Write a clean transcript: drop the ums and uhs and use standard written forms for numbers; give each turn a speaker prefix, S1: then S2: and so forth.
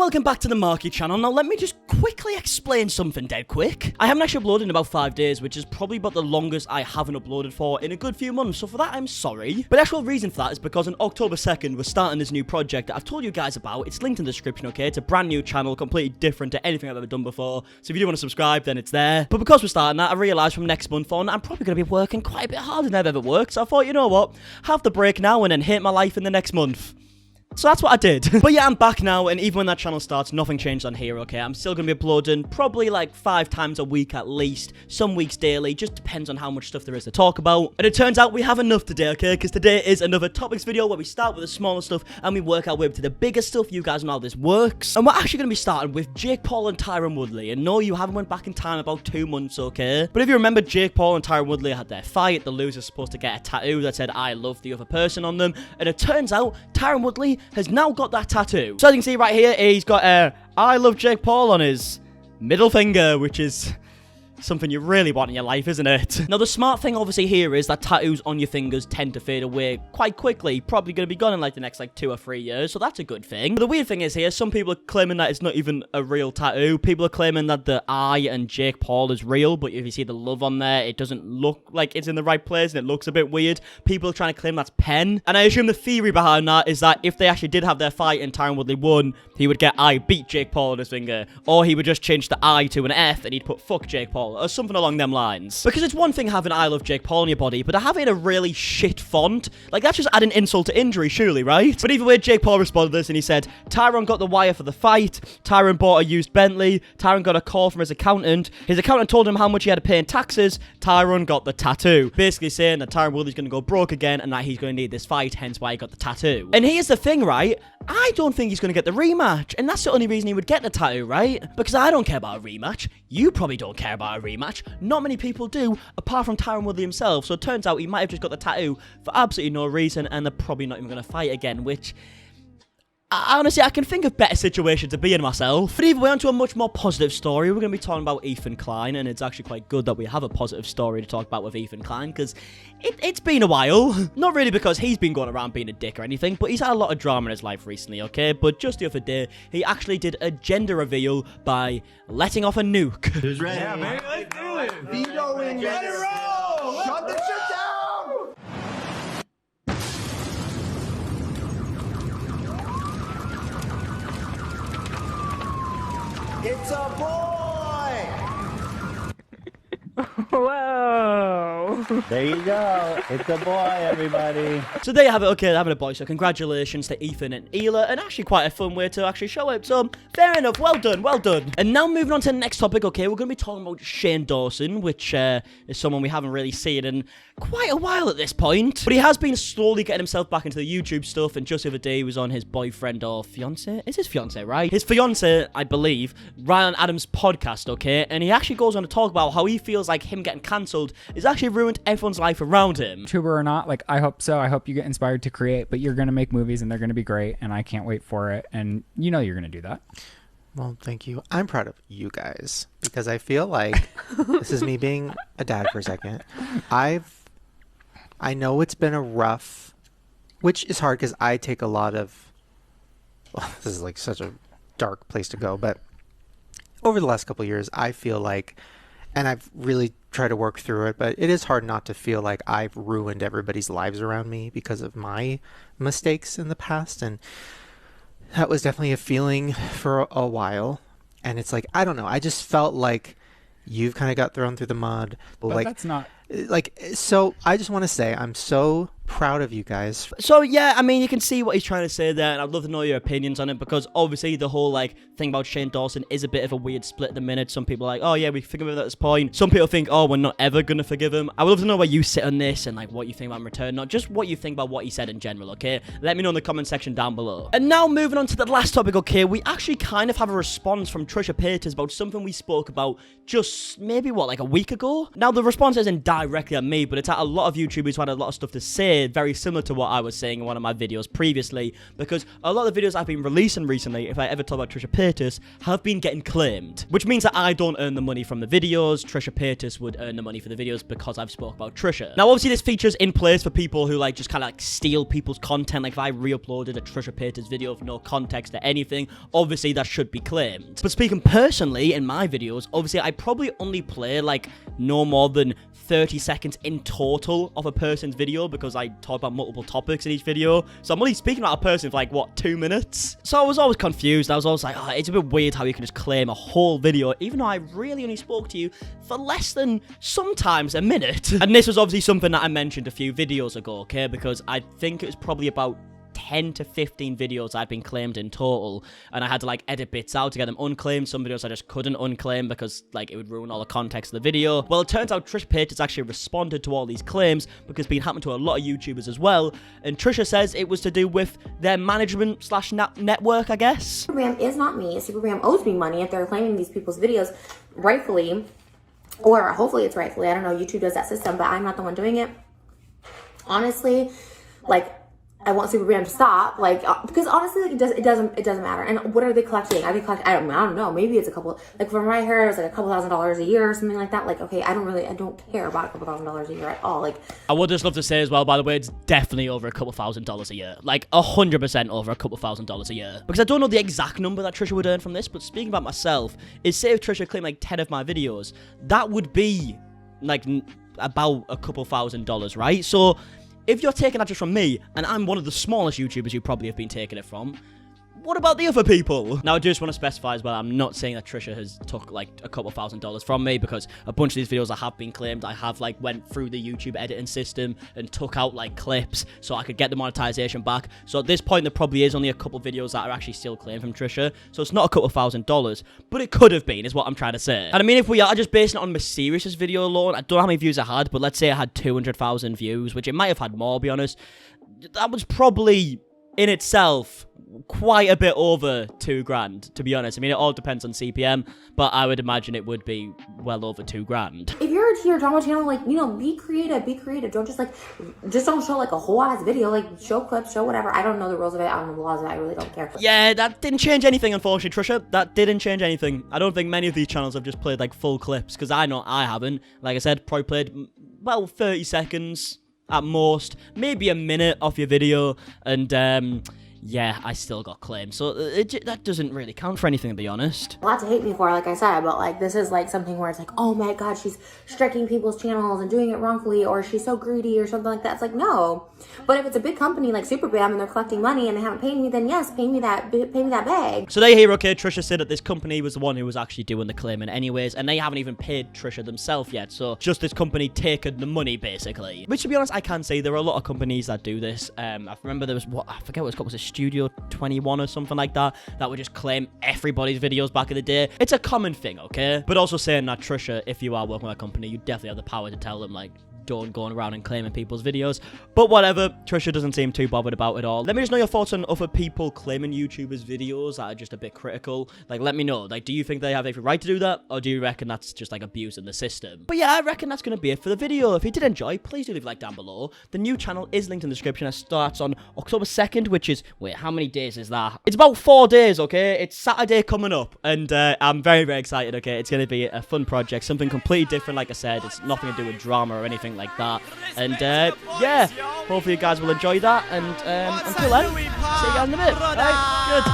S1: welcome back to the Marky channel. Now let me just quickly explain something dead quick. I haven't actually uploaded in about 5 days, which is probably about the longest I haven't uploaded for in a good few months, so for that I'm sorry. But the actual reason for that is because on October 2nd we're starting this new project that I've told you guys about. It's linked in the description, okay? It's a brand new channel, completely different to anything I've ever done before, so if you do want to subscribe then it's there. But because we're starting that, I realised from next month on I'm probably going to be working quite a bit harder than I've ever worked, so I thought, you know what, have the break now and then hate my life in the next month. So that's what I did. But yeah, I'm back now, and even when that channel starts, nothing changed on here, okay? I'm still going to be uploading probably like 5 times a week at least. Some weeks daily, just depends on how much stuff there is to talk about. And it turns out we have enough today, okay? Because today is another topics video where we start with the smaller stuff and we work our way up to the bigger stuff. You guys know how this works. And we're actually going to be starting with Jake Paul and Tyron Woodley. And no, you haven't went back in time about 2 months, okay? But if you remember, Jake Paul and Tyron Woodley had their fight. The loser's supposed to get a tattoo that said, "I love the other person" on them. And it turns out Tyron Woodley has now got that tattoo. So as you can see right here, he's got "I love Jake Paul" on his middle finger, which is something you really want in your life, isn't it? Now, the smart thing obviously here is that tattoos on your fingers tend to fade away quite quickly. Probably going to be gone in like the next like 2 or 3 years, so that's a good thing. But the weird thing is here, some people are claiming that it's not even a real tattoo. People are claiming that the I and Jake Paul is real, but if you see the love on there, it doesn't look like it's in the right place and it looks a bit weird. People are trying to claim that's pen. And I assume the theory behind that is that if they actually did have their fight and Tyron Woodley won, he would get "I beat Jake Paul" on his finger. Or he would just change the I to an F and he'd put "fuck Jake Paul" or something along them lines. Because it's one thing having "I love Jake Paul" on your body, but to have it in a really shit font, like that's just adding insult to injury, surely, right? But either way, Jake Paul responded to this and he said, "Tyron got the wire for the fight. Tyron bought a used Bentley. Tyron got a call from his accountant. His accountant told him how much he had to pay in taxes. Tyron got the tattoo." Basically saying that Tyron Woodley's going to go broke again and that he's going to need this fight, hence why he got the tattoo. And here's the thing, right? I don't think he's going to get the rematch, and that's the only reason he would get the tattoo, right? Because I don't care about a rematch. You probably don't care about a rematch. Not many people do, apart from Tyron Woodley himself. So it turns out he might have just got the tattoo for absolutely no reason, and they're probably not even going to fight again, which honestly, I can think of better situations to be in myself. But either way, on to a much more positive story. We're going to be talking about Ethan Klein, and it's actually quite good that we have a positive story to talk about with Ethan Klein, because it's been a while. Not really because he's been going around being a dick or anything, but he's had a lot of drama in his life recently, okay? But just the other day, he actually did a gender reveal by letting off a nuke.
S2: Who's ready? Yeah, man, let's do it. Vetoing, let it roll. Shut the shit down. It's a boy!
S3: Whoa!
S4: There you go. It's a boy, everybody.
S1: So there you have it. Okay, having a boy. So congratulations to Ethan and Hila, and actually quite a fun way to actually show it. So fair enough. Well done. Well done. And now moving on to the next topic. Okay, we're going to be talking about Shane Dawson, which is someone we haven't really seen in quite a while at this point. But he has been slowly getting himself back into the YouTube stuff, and just the other day he was on his boyfriend or fiance. Is his fiance, right? His fiance, I believe, Ryan Adams' podcast, okay? And he actually goes on to talk about how he feels like him getting cancelled has actually ruined everyone's life around him.
S3: YouTuber or not, like, I hope so. I hope you get inspired to create, but you're going to make movies and they're going to be great, and I can't wait for it. And you know you're going to do that.
S5: Well, thank you. I'm proud of you guys because I feel like this is me being a dad for a second. I know it's been a rough, which is hard because I take a lot of, well, this is like such a dark place to go, but over the last couple of years, I feel like, and I've really tried to work through it, but it is hard not to feel like I've ruined everybody's lives around me because of my mistakes in the past. And that was definitely a feeling for a while. And it's like, I don't know. I just felt like you've kind of got thrown through the mud.
S3: But
S5: like,
S3: that's not...
S5: Like, so I just want to say I'm so proud of you guys.
S1: So yeah, I mean, you can see what he's trying to say there, and I'd love to know your opinions on it, because obviously the whole like thing about Shane Dawson is a bit of a weird split at the minute. Some people are like, oh yeah, we forgive him at this point. Some people think, oh, we're not ever gonna forgive him. I would love to know where you sit on this and like what you think about him return, not just what you think about what he said in general, okay? Let me know in the comment section down below. And now moving on to the last topic, okay, we actually kind of have a response from Trisha Paytas about something we spoke about just maybe what, like a week ago? Now the response isn't directly at me, but it's at a lot of YouTubers who had a lot of stuff to say. say very similar to what I was saying in one of my videos previously, because a lot of the videos I've been releasing recently, if I ever talk about Trisha Paytas, have been getting claimed, which means that I don't earn the money from the videos. Trisha Paytas would earn the money for the videos because I've spoke about Trisha. Now, obviously, this feature's in place for people who like just kind of like steal people's content. Like if I re-uploaded a Trisha Paytas video with no context to anything, obviously that should be claimed. But speaking personally, in my videos, obviously I probably only play like no more than 30 seconds in total of a person's video because I talk about multiple topics in each video. So I'm only speaking about a person for like, what, 2 minutes? So I was always confused. I was always like, oh, it's a bit weird how you can just claim a whole video, even though I really only spoke to you for less than sometimes a minute. And this was obviously something that I mentioned a few videos ago, okay? Because I think it was probably about 10 to 15 videos I'd been claimed in total, and I had to like edit bits out to get them unclaimed. Some videos I just couldn't unclaim because like it would ruin all the context of the video. Well, it turns out Trisha Paytas actually responded to all these claims because it's been happening to a lot of YouTubers as well, and Trisha says it was to do with their management slash network, I guess.
S6: Supergram is not me. Supergram owes me money if they're claiming these people's videos rightfully, or hopefully it's rightfully. I don't know, YouTube does that system, but I'm not the one doing it. Honestly, like, I want Supergram to stop, like, because honestly, like, it doesn't matter. And what are they collecting? Are they collecting? I don't know. Maybe it's a couple, like from what I heard, it was like a couple $1,000s a year or something like that. Like, okay, I don't care about a couple $1,000s a year at all. Like,
S1: I would just love to say as well, by the way, it's definitely over a couple $1,000s a year. Like 100% over a couple $1,000s a year. Because I don't know the exact number that Trisha would earn from this, but speaking about myself, is say if Trisha claimed like 10 of my videos, that would be like about a couple $1,000s, right? So if you're taking that just from me, and I'm one of the smallest YouTubers you probably have been taking it from, what about the other people? Now, I just want to specify as well, I'm not saying that Trisha has took like a couple $1,000s from me, because a bunch of these videos I have been claimed. I have like went through the YouTube editing system and took out like clips so I could get the monetization back. So at this point, there probably is only a couple videos that are actually still claimed from Trisha. So it's not a couple $1,000s, but it could have been, is what I'm trying to say. And I mean, if we are just basing it on Mysterious' video alone, I don't know how many views it had, but let's say it had 200,000 views, which it might have had more, be honest. That was probably in itself quite a bit over $2,000, to be honest. I mean, it all depends on CPM, but I would imagine it would be well over $2,000.
S6: if you're to your drama channel, like, you know, be creative. Don't just don't show like a whole ass video. Like, show clips, show whatever. I don't know the rules of it. I don't know the laws of it. I really don't care.
S1: Yeah, that didn't change anything, unfortunately, Trisha. That didn't change anything. I don't think many of these channels have just played like full clips, because I know I haven't. Like I said, probably played, well, 30 seconds at most, maybe a minute off your video, and yeah, I still got claimed. So that doesn't really count for anything, to be honest.
S6: A lot to hate me for, like I said, but like this is like something where it's like, oh my god, she's striking people's channels and doing it wrongfully, or she's so greedy or something like that. It's like, no. But if it's a big company like Superbam and they're collecting money and they haven't paid me, then yes, pay me that bag.
S1: So they hear, okay, Trisha said that this company was the one who was actually doing the claiming anyways, and they haven't even paid Trisha themselves yet. So just this company taking the money, basically. Which, to be honest, I can say there are a lot of companies that do this. I remember there was, I forget what it was called, was it Studio 21 or something like that would just claim everybody's videos back in the day. It's a common thing, okay? But also saying that, Trisha, if you are working with a company, you definitely have the power to tell them, like, don't go around and claiming people's videos. But whatever, Trisha doesn't seem too bothered about it all. Let me just know your thoughts on other people claiming YouTubers' videos that are just a bit critical. Like, let me know. Like, do you think they have every right to do that? Or do you reckon that's just, like, abusing the system? But yeah, I reckon that's going to be it for the video. If you did enjoy, please do leave a like down below. The new channel is linked in the description. It starts on October 2nd, which is... Wait, how many days is that? It's about 4 days, okay? It's Saturday coming up. And I'm very, very excited, okay? It's going to be a fun project. Something completely different, like I said. It's nothing to do with drama or anything like that. And yeah, hopefully you guys will enjoy that, and until then, see you guys in a bit. Right, good.